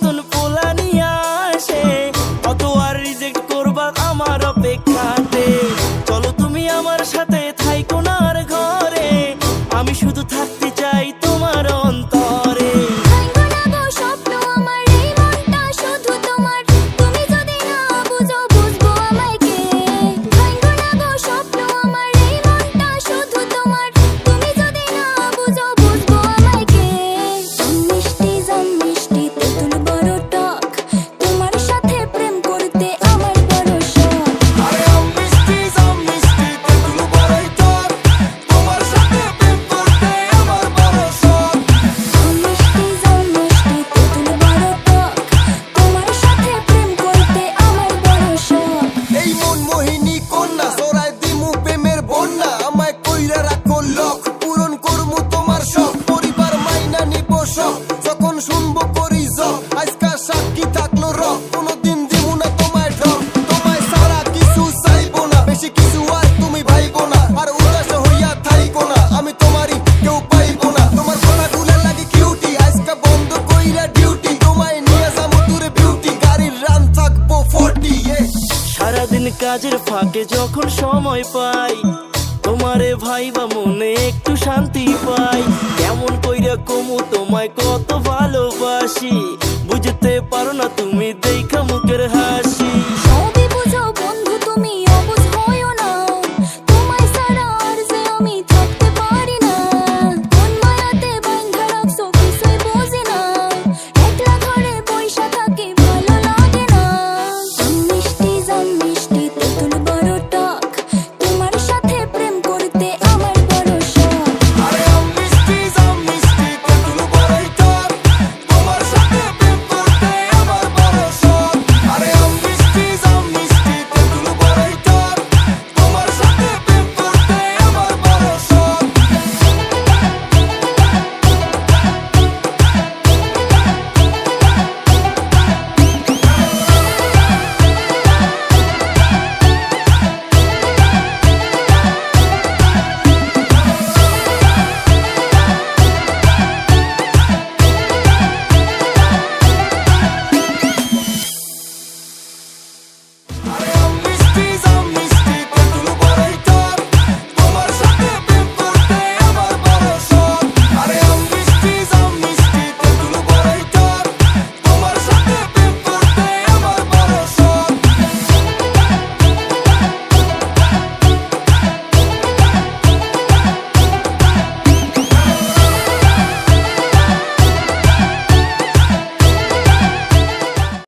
নতুন পোলা নিয়ে আসে, কত আর রিজেক্ট করবা আমার অপেক্ষাতে। চলো তুমি আমার সাথে থাইকো না আর ঘরে, আমি শুধু থাকতে চাই তোমার অন্তরে। যখন শুনবো করি জব, আজকা সাক্ষী থাকলো রক, কোনদিন দিব না তোমায় ঢক। তোমায় সারা কিছু চাইবো না, বেশি কিছু আর তুমি ভাইবো না, আর উদাস হইয়া থাইকো না, আমি তোমারই কেউ পাইবো না। তোমার কথাগুলো লাগে কিউটি, আজকা বন্ধ কইরা ডিউটি, তোমায় নিয়ে যাবো দূরে বিউটি, গাড়ির রান থাকবো 40। সারাদিন কাজের ফাঁকে যখন সময় পাই, তোমারে ভাইবা মনে একটু শান্তি পাই। কেমন কইরা কমু তোমায় কত ভালোবাসি, বুঝতে পারো না তুমি দেখা মুখের হাসি।